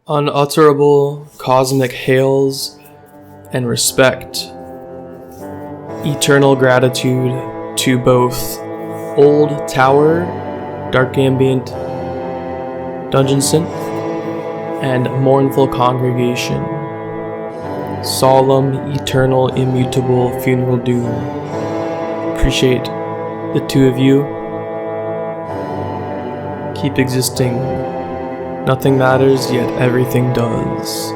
unutterable cosmic hails and respect, eternal gratitude to both Old Tower, Dark Ambient, Dungeon Synth, and Mournful Congregation, solemn, eternal, immutable funeral doom. Appreciate the two of you. Keep existing. Nothing matters, yet everything does.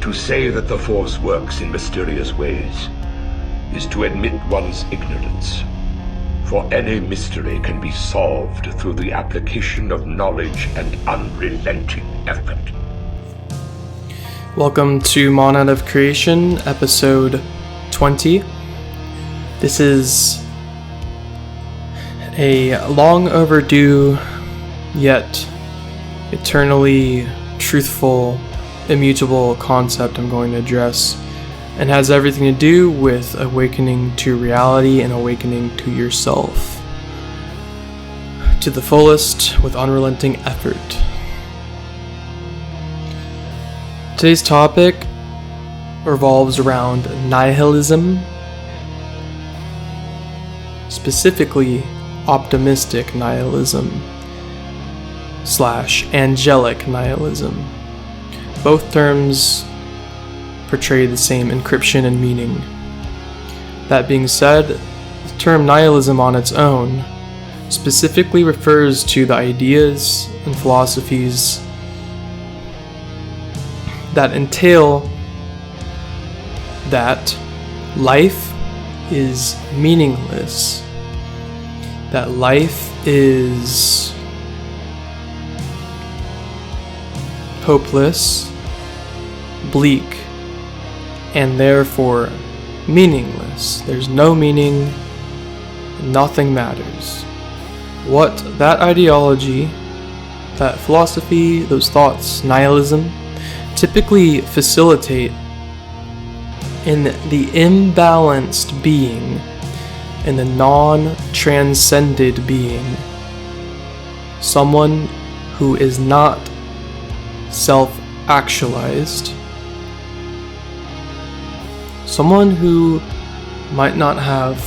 To say that the Force works in mysterious ways is to admit one's ignorance, for any mystery can be solved through the application of knowledge and unrelenting effort. Welcome to Monad of Creation, episode 20. This is a long overdue, yet eternally truthful, immutable concept I'm going to address, and has everything to do with awakening to reality and awakening to yourself to the fullest with unrelenting effort. Today's topic revolves around nihilism, specifically optimistic nihilism / angelic nihilism. Both terms portray the same encryption and meaning. That being said, the term nihilism on its own specifically refers to the ideas and philosophies that entail that life is meaningless, that life is hopeless, bleak, and therefore meaningless. There's no meaning, nothing matters. What that ideology, that philosophy, those thoughts, nihilism, typically facilitate in the imbalanced being, in the non-transcended being, someone who is not self-actualized, someone who might not have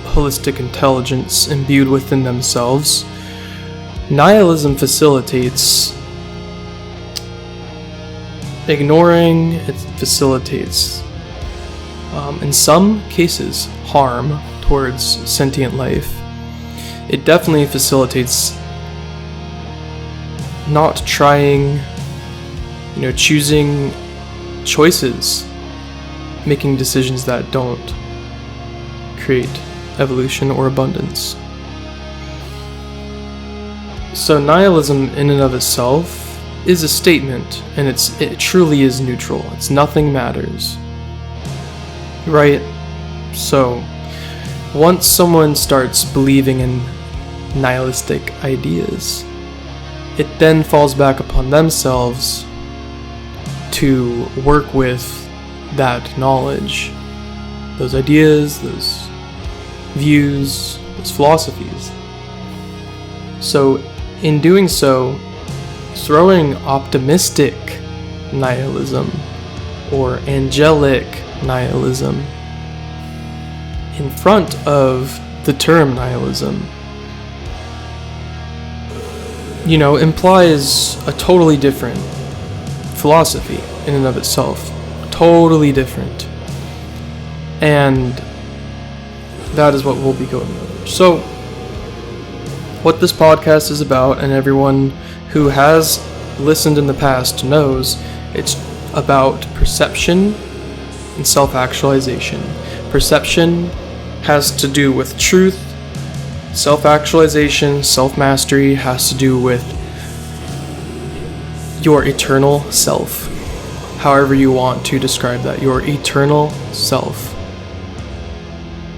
holistic intelligence imbued within themselves. Nihilism facilitates ignoring, it facilitates, in some cases, harm towards sentient life. It definitely facilitates not trying, choosing choices, making decisions that don't create evolution or abundance. So nihilism in and of itself is a statement, and it truly is neutral. It's nothing matters. Right? So once someone starts believing in nihilistic ideas, it then falls back upon themselves to work with that knowledge, those ideas, those views, those philosophies. So in doing so, throwing optimistic nihilism or angelic nihilism in front of the term nihilism implies a totally different philosophy in and of itself. Totally different. And that is what we'll be going over. So, what this podcast is about, and everyone who has listened in the past knows, it's about perception and self-actualization. Perception has to do with truth. Self-actualization, self-mastery has to do with your eternal self. However you want to describe that, your eternal self.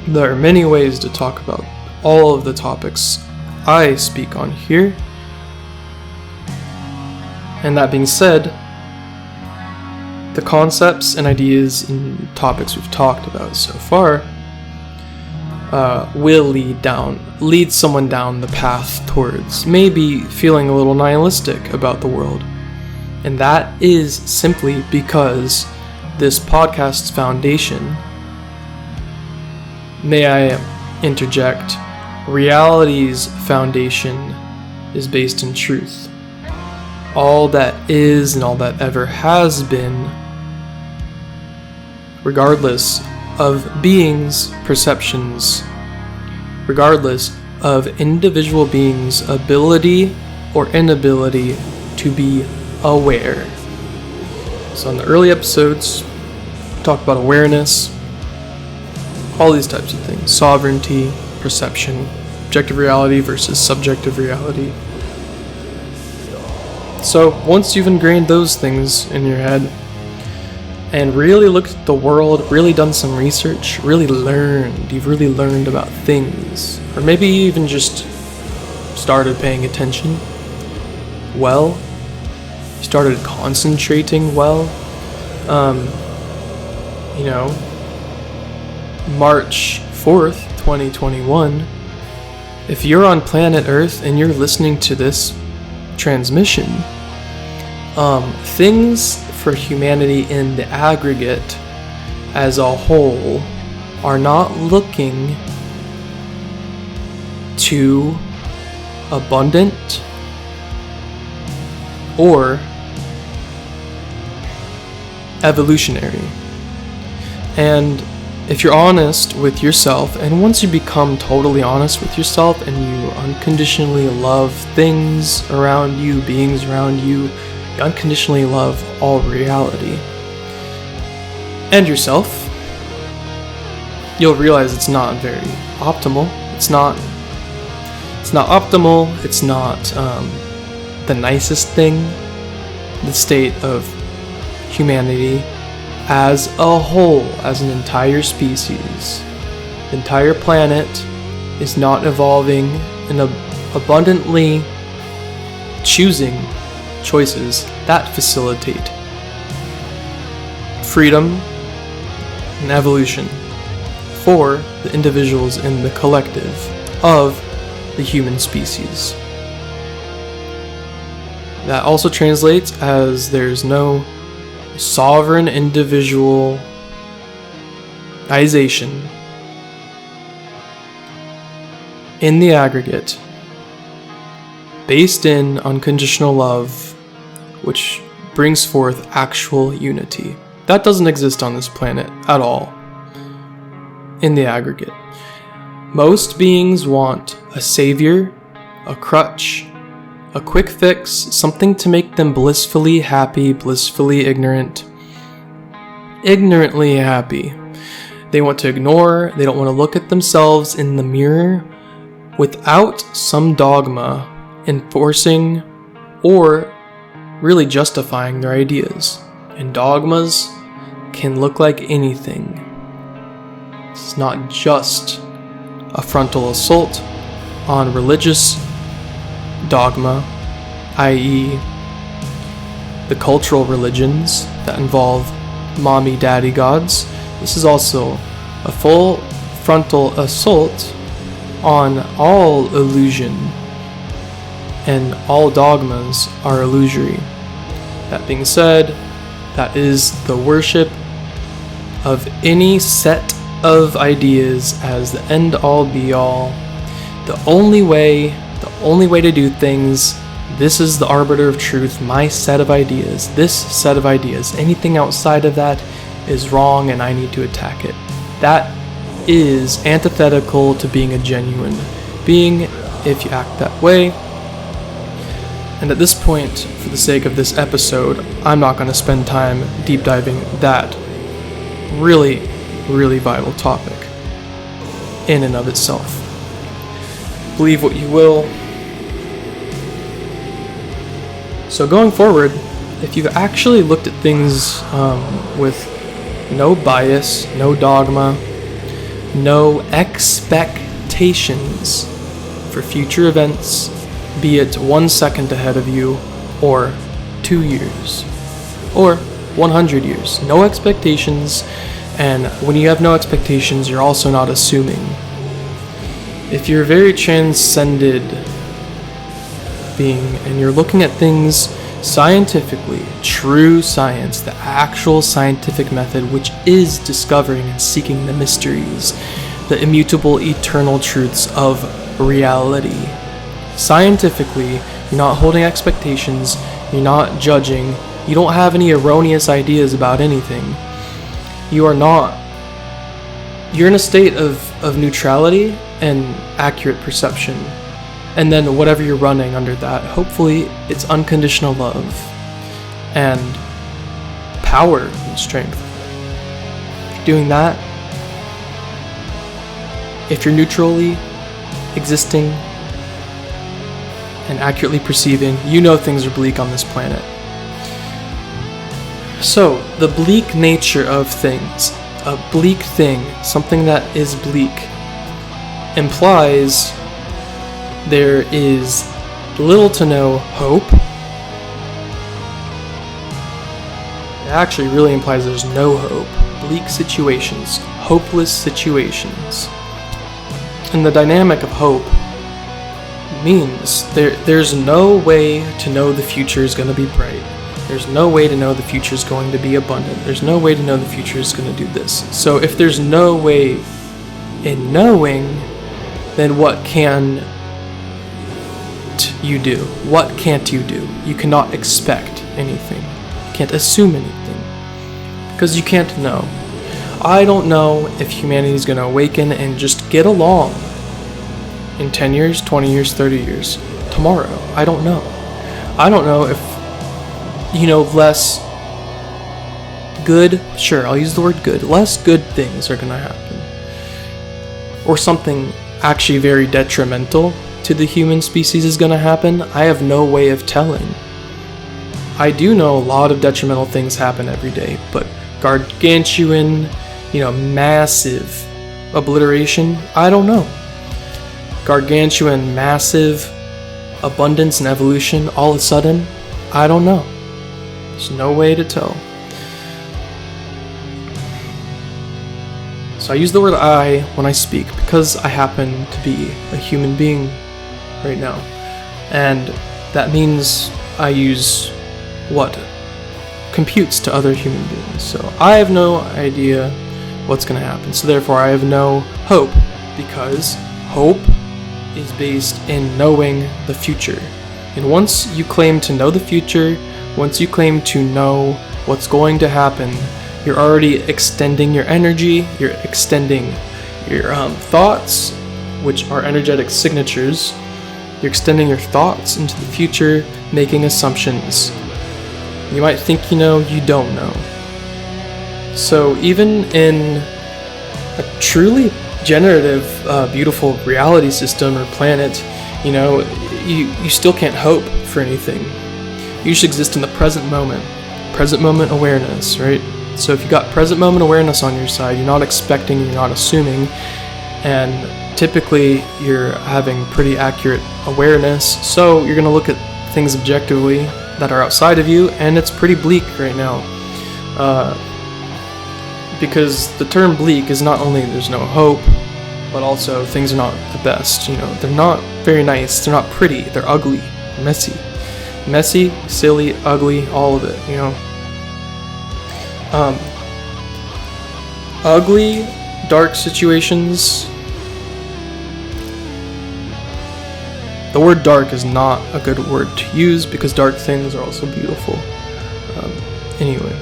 There are many ways to talk about all of the topics I speak on here. And that being said, the concepts and ideas and topics we've talked about so far will lead someone down the path towards maybe feeling a little nihilistic about the world. And that is simply because this podcast's foundation, may I interject, reality's foundation is based in truth. All that is and all that ever has been, regardless of beings' perceptions, regardless of individual beings' ability or inability to be aware. So in the early episodes, we talked about awareness, all these types of things, sovereignty, perception, objective reality versus subjective reality. So once you've ingrained those things in your head, and really looked at the world, really done some research, you've really learned about things, or maybe even just started paying attention well, started concentrating well, March 4th, 2021, if you're on planet Earth and you're listening to this transmission, things for humanity in the aggregate as a whole are not looking too abundant or evolutionary. And if you're honest with yourself, and once you become totally honest with yourself and you unconditionally love things around you, beings around you, you unconditionally love all reality and yourself, you'll realize it's not very optimal. It's not optimal. It's not the nicest thing. The state of humanity as a whole, as an entire species, the entire planet is not evolving and abundantly choosing choices that facilitate freedom and evolution for the individuals in the collective of the human species. That also translates as there's no sovereign individualization in the aggregate based in unconditional love, which brings forth actual unity. That doesn't exist on this planet at all in the aggregate. Most beings want a savior, a crutch, a quick fix, something to make them blissfully happy, blissfully ignorantly happy. They want to ignore, they don't want to look at themselves in the mirror without some dogma enforcing or really justifying their ideas. And dogmas can look like anything. It's not just a frontal assault on religious dogma, i.e. the cultural religions that involve mommy daddy gods. This is also a full frontal assault on all illusion, and all dogmas are illusory. That being said, that is the worship of any set of ideas as the end all be all. The only way to do things This is the arbiter of truth, my set of ideas, this set of ideas. Anything outside of that is wrong and I need to attack it. That is antithetical to being a genuine being if you act that way. And at this point, for the sake of this episode, I'm not going to spend time deep diving that really, really vital topic in and of itself. Believe what you will. So going forward, if you've actually looked at things with no bias, no dogma, no expectations for future events, be it 1 second ahead of you, or 2 years, or 100 years. No expectations, and when you have no expectations, you're also not assuming. If you're a very transcended being, and you're looking at things scientifically, true science, the actual scientific method, which is discovering and seeking the mysteries, the immutable eternal truths of reality. Scientifically, you're not holding expectations, you're not judging, you don't have any erroneous ideas about anything. You're in a state of neutrality and accurate perception. And then whatever you're running under that, hopefully it's unconditional love and power and strength. If you're doing that, if you're neutrally existing and accurately perceiving, you know things are bleak on this planet. So, the bleak nature of things, a bleak thing, something that is bleak, implies there is little to no hope. It actually really implies there's no hope. Bleak situations, hopeless situations. And the dynamic of hope means there's no way to know the future is going to be bright. There's no way to know the future is going to be abundant. There's no way to know the future is going to do this. So if there's no way in knowing, then what can you do? What can't you do? You cannot expect anything. You can't assume anything. Because you can't know. I don't know if humanity is going to awaken and just get along in 10 years, 20 years, 30 years, tomorrow. I don't know. I don't know if, less good, sure, I'll use the word good, less good things are going to happen. Or something actually very detrimental to the human species is going to happen. I have no way of telling. I do know a lot of detrimental things happen every day, but gargantuan, massive obliteration, I don't know. Gargantuan, massive abundance and evolution all of a sudden, I don't know. There's no way to tell. So I use the word I when I speak because I happen to be a human being right now. And that means I use what computes to other human beings. So I have no idea what's going to happen. So therefore I have no hope, because hope is based in knowing the future. And once you claim to know the future, once you claim to know what's going to happen, you're already extending your energy, you're extending your thoughts, which are energetic signatures. You're extending your thoughts into the future, making assumptions. You might think you know, you don't know. So even in a truly generative, beautiful reality system or planet, you still can't hope for anything. You should exist in the present moment awareness, right? So if you got present moment awareness on your side, you're not expecting, you're not assuming, and typically you're having pretty accurate awareness, so you're going to look at things objectively that are outside of you, and it's pretty bleak right now. Because the term bleak is not only there's no hope, but also things are not the best. They're not very nice, they're not pretty, they're ugly, messy, silly, ugly, all of it. Ugly, dark situations. The word dark is not a good word to use because dark things are also beautiful. Anyway,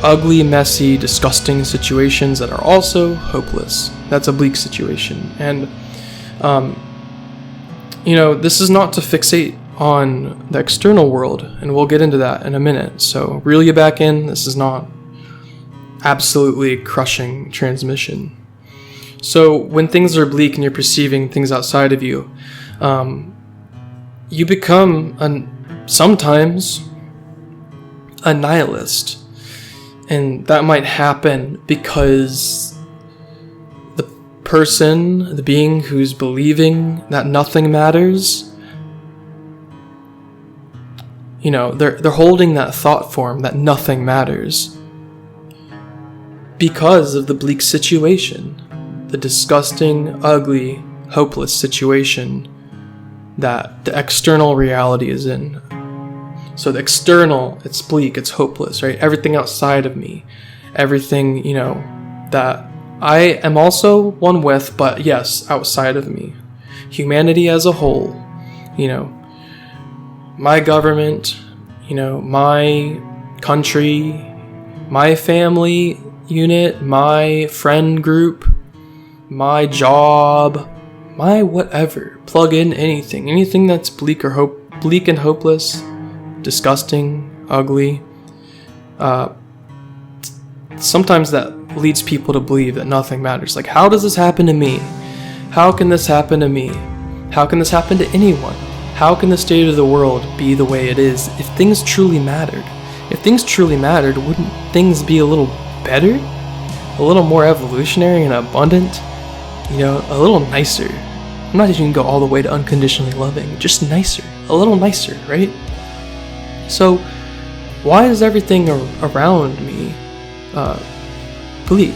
ugly, messy, disgusting situations that are also hopeless. That's a bleak situation. And, this is not to fixate on the external world, and we'll get into that in a minute. So reel you back in. This is not absolutely crushing transmission. So when things are bleak and you're perceiving things outside of you, you become sometimes a nihilist. And that might happen because the person, the being who's believing that nothing matters, they're holding that thought form that nothing matters because of the bleak situation, the disgusting, ugly, hopeless situation that the external reality is in. So the external, it's bleak, it's hopeless, right? Everything outside of me, everything, that I am also one with, but yes, outside of me. Humanity as a whole, my government, my country, my family unit, my friend group, my job, my whatever. Plug in anything that's bleak and hopeless, disgusting, ugly. Sometimes that leads people to believe that nothing matters. Like, how does this happen to me? How can this happen to me? How can this happen to anyone? How can the state of the world be the way it is if things truly mattered? If things truly mattered, wouldn't things be a little better? A little more evolutionary and abundant? A little nicer. I'm not even going to go all the way to unconditionally loving, just nicer. A little nicer, right? So, why is everything around me bleak?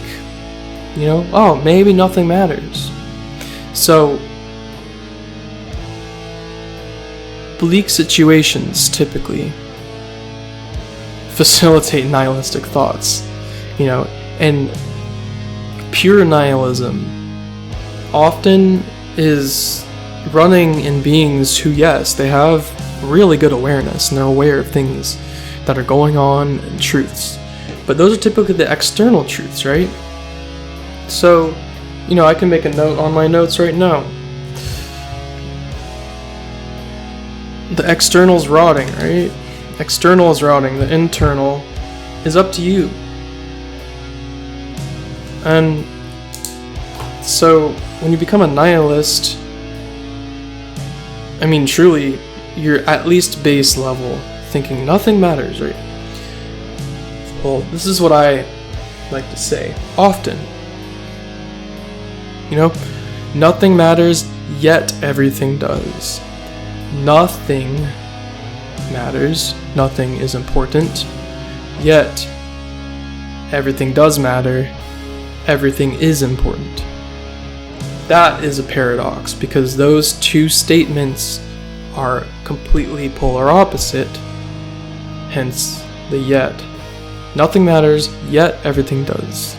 Maybe nothing matters. So, bleak situations typically facilitate nihilistic thoughts, and pure nihilism often is running in beings who, yes, they have really good awareness and they're aware of things that are going on and truths, but those are typically the external truths, right? So, I can make a note on my notes right now. The external's rotting, right? External is rotting, the internal is up to you. And so when you become a nihilist, truly, you're at least base level thinking nothing matters, right? Well, this is what I like to say often. Nothing matters, yet everything does. Nothing matters, nothing is important, yet everything does matter, everything is important. That is a paradox, because those two statements are completely polar opposite, hence the yet. Nothing matters, yet everything does.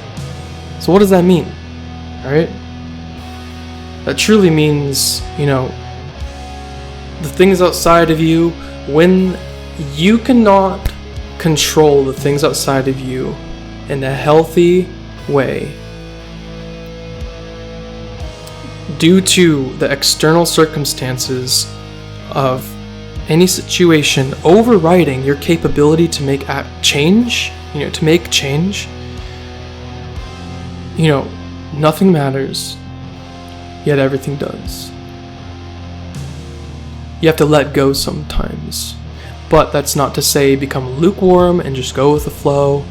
So what does that mean? Alright? That truly means, the things outside of you, when you cannot control the things outside of you in a healthy way, due to the external circumstances of any situation overriding your capability to make change, nothing matters, yet everything does. You have to let go sometimes, but that's not to say become lukewarm and just go with the flow,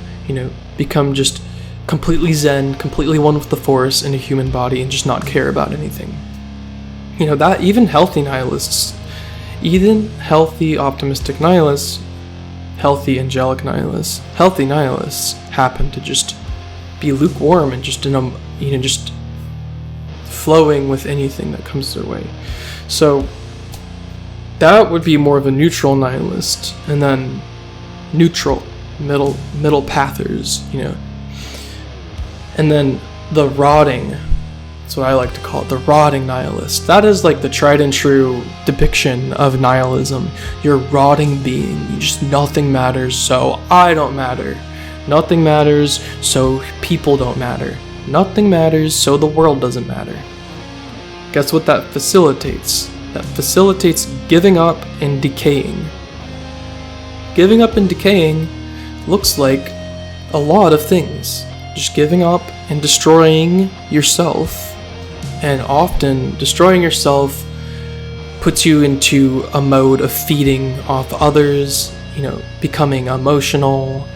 become just completely zen, completely one with the force in a human body and just not care about anything. That even healthy nihilists, even healthy optimistic nihilists, healthy angelic nihilists, healthy nihilists happen to just be lukewarm and just just flowing with anything that comes their way. So that would be more of a neutral nihilist, and then neutral, middle pathers, and then the rotting That's what I like to call it, the rotting nihilist. That is like the tried and true depiction of nihilism. You're a rotting being. You just, nothing matters, so I don't matter. Nothing matters, so people don't matter. Nothing matters, so the world doesn't matter. Guess what that facilitates? That facilitates giving up and decaying. Giving up and decaying looks like a lot of things. Just giving up and destroying yourself. And often destroying yourself puts you into a mode of feeding off others, becoming emotional,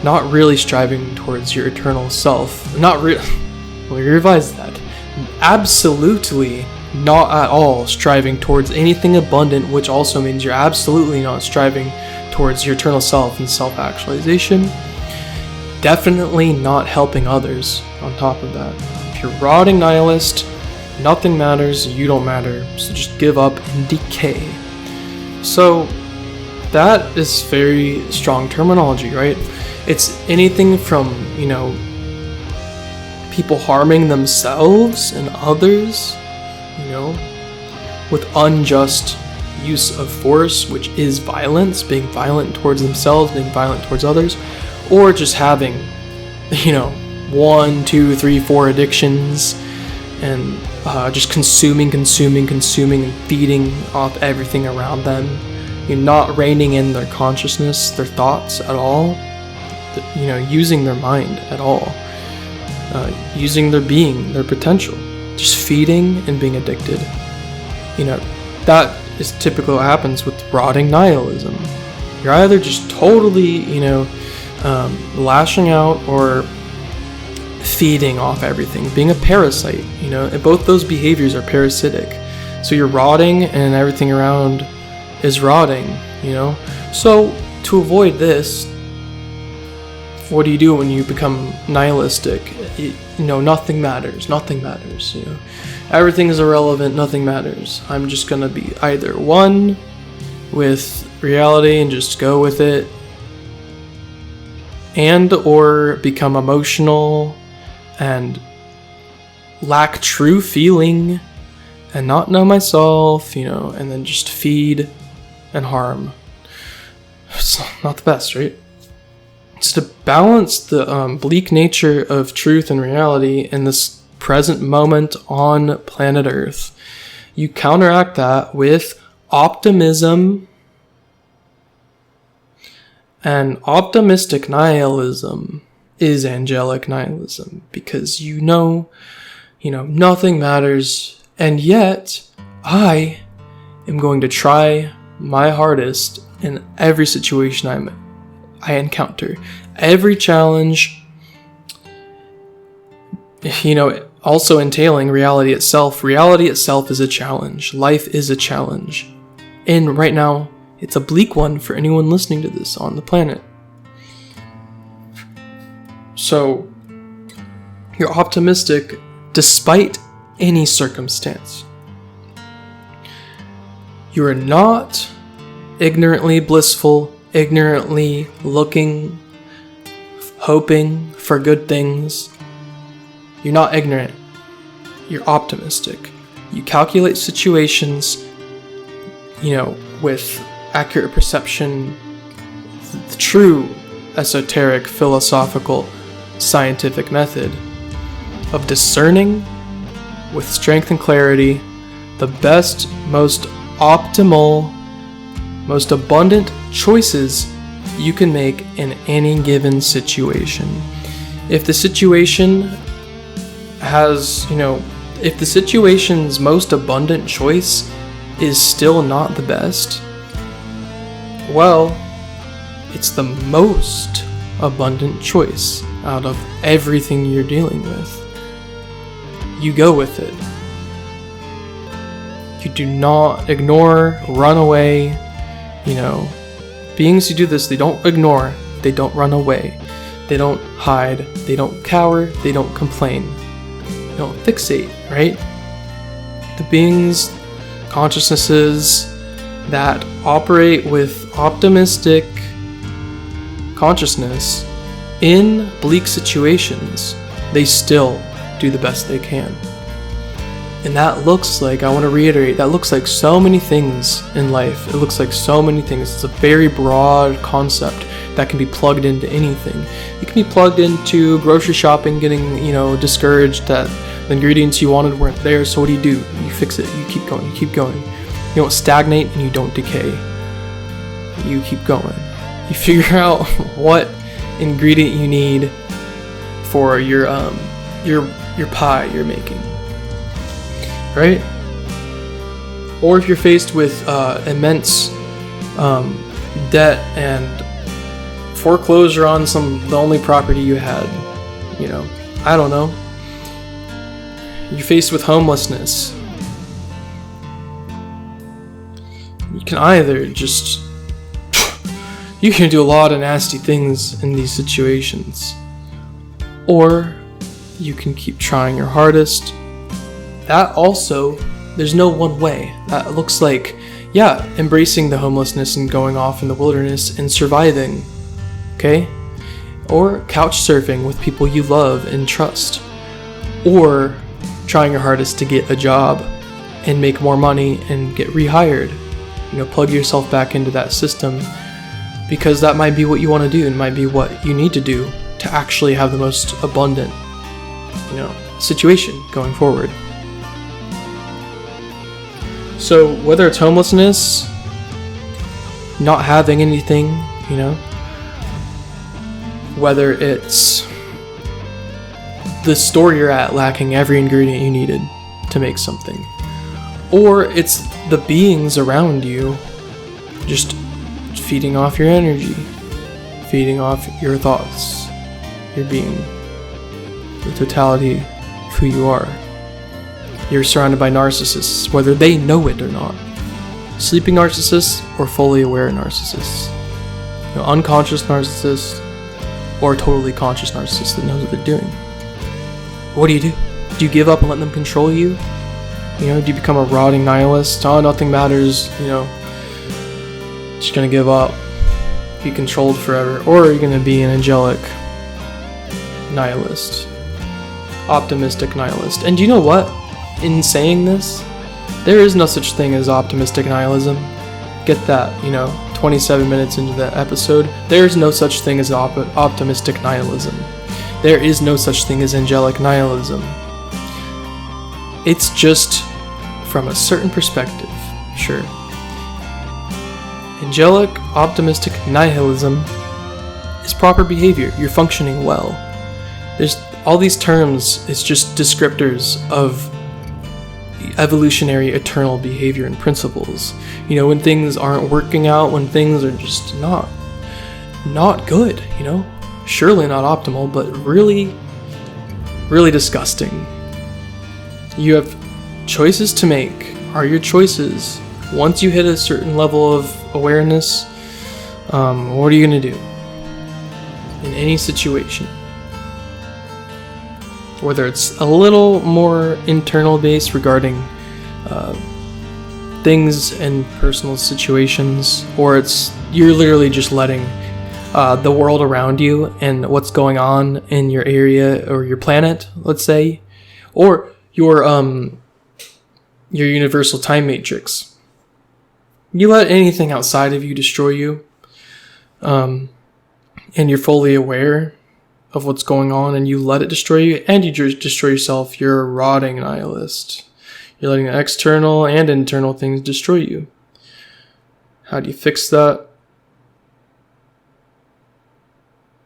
not really striving towards your eternal self. Let me revise that. Absolutely not at all striving towards anything abundant, which also means you're absolutely not striving towards your eternal self and self-actualization. Definitely not helping others on top of that. If you're rotting nihilist, nothing matters, you don't matter, so just give up and decay. So that is very strong terminology, right? It's anything from, people harming themselves and others, with unjust use of force, which is violence, being violent towards themselves, being violent towards others, or just having, 1, 2, 3, 4 addictions, and just consuming, and feeding off everything around them. You're not reining in their consciousness, their thoughts at all. Using their mind at all. Using their being, their potential. Just feeding and being addicted. That is typically what happens with rotting nihilism. You're either just totally, lashing out or feeding off everything, being a parasite, and both those behaviors are parasitic. So you're rotting and everything around is rotting, So to avoid this, what do you do when you become nihilistic? Nothing matters, everything is irrelevant, nothing matters. I'm just gonna be either one with reality and just go with it, and or become emotional and lack true feeling and not know myself, and then just feed and harm. It's not the best, right? It's to balance the bleak nature of truth and reality in this present moment on planet Earth. You counteract that with optimism, and optimistic nihilism is angelic nihilism, because nothing matters, and yet I am going to try my hardest in every situation I encounter, every challenge, also entailing reality itself. Reality itself is a challenge. Life is a challenge. And right now, it's a bleak one for anyone listening to this on the planet. So, you're optimistic despite any circumstance. You are not ignorantly blissful, ignorantly looking, hoping for good things. You're not ignorant. You're optimistic. You calculate situations, with accurate perception, the true esoteric, philosophical, scientific method of discerning with strength and clarity the best, most optimal, most abundant choices you can make in any given situation. If the situation has, if the situation's most abundant choice is still not the best, well, it's the most abundant choice out of everything you're dealing with. You go with it. You do not ignore, run away. Beings who do this, they don't ignore, they don't run away, they don't hide, they don't cower, they don't complain, they don't fixate, right? The beings, consciousnesses that operate with optimistic consciousness in bleak situations, they still do the best they can. And that looks like, I want to reiterate, that looks like so many things in life. It looks like so many things. It's a very broad concept that can be plugged into anything. It can be plugged into grocery shopping, getting, discouraged that the ingredients you wanted weren't there. So what do? You fix it. You keep going. You keep going. You don't stagnate and you don't decay. You keep going. You figure out what ingredient you need for your pie you're making, right? Or if you're faced with immense debt and foreclosure on the only property you had, I don't know. You're faced with homelessness. You can either you can do a lot of nasty things in these situations, or you can keep trying your hardest. That also, there's no one way. That looks like, embracing the homelessness and going off in the wilderness and surviving, okay? Or couch surfing with people you love and trust. Or trying your hardest to get a job and make more money and get rehired. Plug yourself back into that system, because that might be what you want to do and might be what you need to do to actually have the most abundant, situation going forward. So whether it's homelessness, not having anything, whether it's the store you're at lacking every ingredient you needed to make something, or it's the beings around you just feeding off your energy, feeding off your thoughts, your being, the totality of who you are. You're surrounded by narcissists, whether they know it or not. Sleeping narcissists or fully aware narcissists. Unconscious narcissists or totally conscious narcissists that knows what they're doing. What do? Do you give up and let them control you? Do you become a rotting nihilist? Oh, nothing matters, just gonna give up, be controlled forever? Or are you gonna be an angelic nihilist, optimistic nihilist? And do you know what? In saying this, there is no such thing as optimistic nihilism. Get that, 27 minutes into the episode. There is no such thing as optimistic nihilism. There is no such thing as angelic nihilism. It's just from a certain perspective, sure. Angelic, optimistic nihilism is proper behavior. You're functioning well. There's all these terms, it's just descriptors of evolutionary eternal behavior and principles. When things aren't working out, when things are just not good, surely not optimal, but really, really disgusting. You have choices to make. Are your choices, once you hit a certain level of awareness, what are you going to do in any situation? Whether it's a little more internal based regarding things and personal situations, or you're literally just letting the world around you and what's going on in your area or your planet, let's say, or your universal time matrix. You let anything outside of you destroy you, and you're fully aware of what's going on, and you let it destroy you, and you just destroy yourself. You're a rotting nihilist. You're letting the external and internal things destroy you. How do you fix that?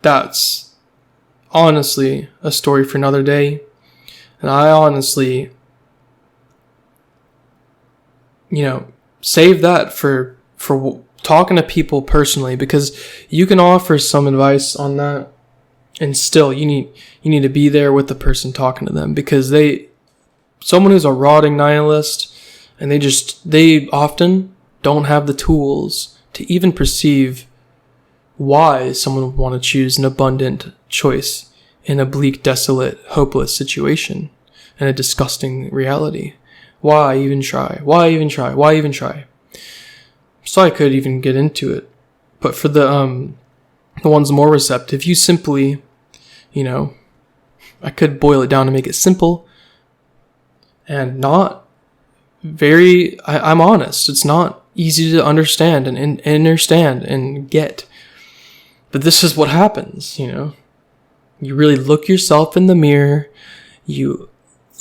That's honestly a story for another day. And I honestly, save that for talking to people personally, because you can offer some advice on that, and still you need to be there with the person talking to them, because someone who's a rotting nihilist, and they often don't have the tools to even perceive why someone would want to choose an abundant choice in a bleak, desolate, hopeless situation and a disgusting reality. Why even try? Why even try? Why even try? So I could even get into it. But for the ones more receptive, you simply, I could boil it down to make it simple and not very, I'm honest, it's not easy to understand and understand and get. But this is what happens, you know. You really look yourself in the mirror, you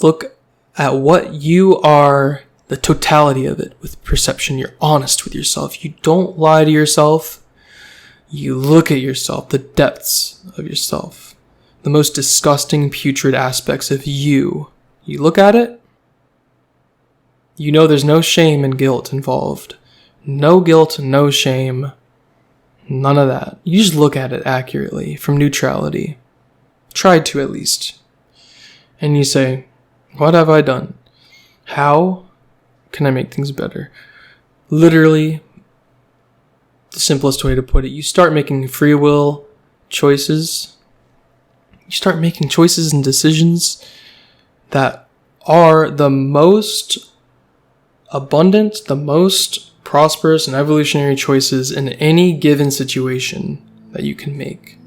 look at what you are, the totality of it with perception. You're honest with yourself. You don't lie to yourself. You look at yourself, the depths of yourself, the most disgusting, putrid aspects of you. You look at it, you know there's no shame and guilt involved. No guilt, no shame, none of that. You just look at it accurately from neutrality. Try to, at least. And you say, what have I done? How can I make things better? Literally, the simplest way to put it, you start making free will choices. You start making choices and decisions that are the most abundant, the most prosperous and evolutionary choices in any given situation that you can make.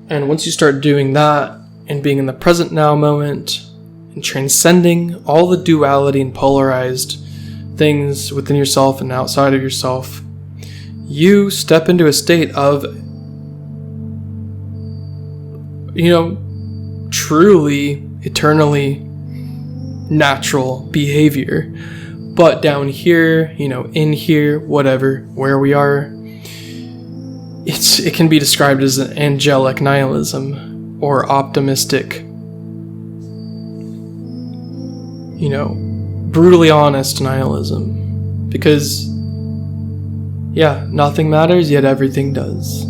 And once you start doing that and being in the present now moment and transcending all the duality and polarized things within yourself and outside of yourself, you step into a state of, you know, truly, eternally natural behavior. But down here, you know, in here, whatever, where we are, it can be described as an angelic nihilism or optimistic, you know, brutally honest nihilism. Because, yeah, nothing matters, yet everything does.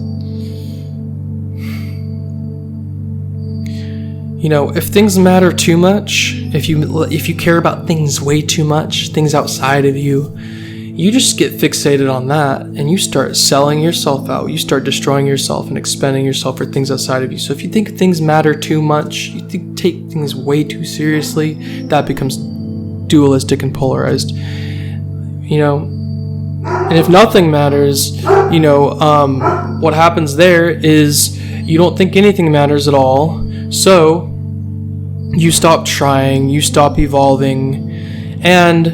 You know, if things matter too much, if you care about things way too much, things outside of you, you just get fixated on that and you start selling yourself out. You start destroying yourself and expending yourself for things outside of you. So if you think things matter too much, you take things way too seriously, that becomes dualistic and polarized. You know, and if nothing matters, you know, what happens there is you don't think anything matters at all. So you stop trying, you stop evolving, and,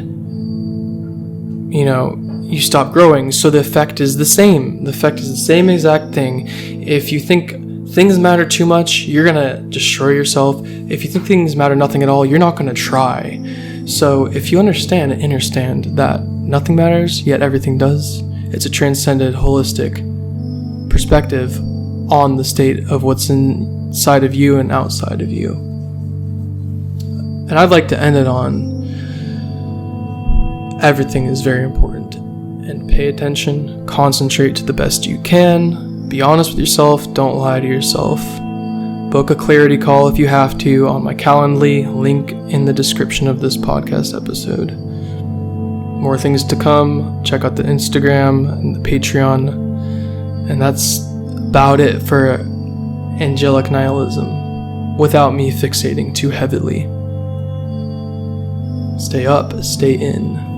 you know, you stop growing. So the effect is the same. The effect is the same exact thing. If you think things matter too much, you're going to destroy yourself. If you think things matter nothing at all, you're not going to try. So if you understand that nothing matters, yet everything does, it's a transcended, holistic perspective on the state of what's inside of you and outside of you. And I'd like to end it on everything is very important. And pay attention, concentrate to the best you can, be honest with yourself, don't lie to yourself. Book a clarity call if you have to on my Calendly, link in the description of this podcast episode. More things to come, check out the Instagram and the Patreon. And that's about it for angelic nihilism, without me fixating too heavily. Stay up, stay in.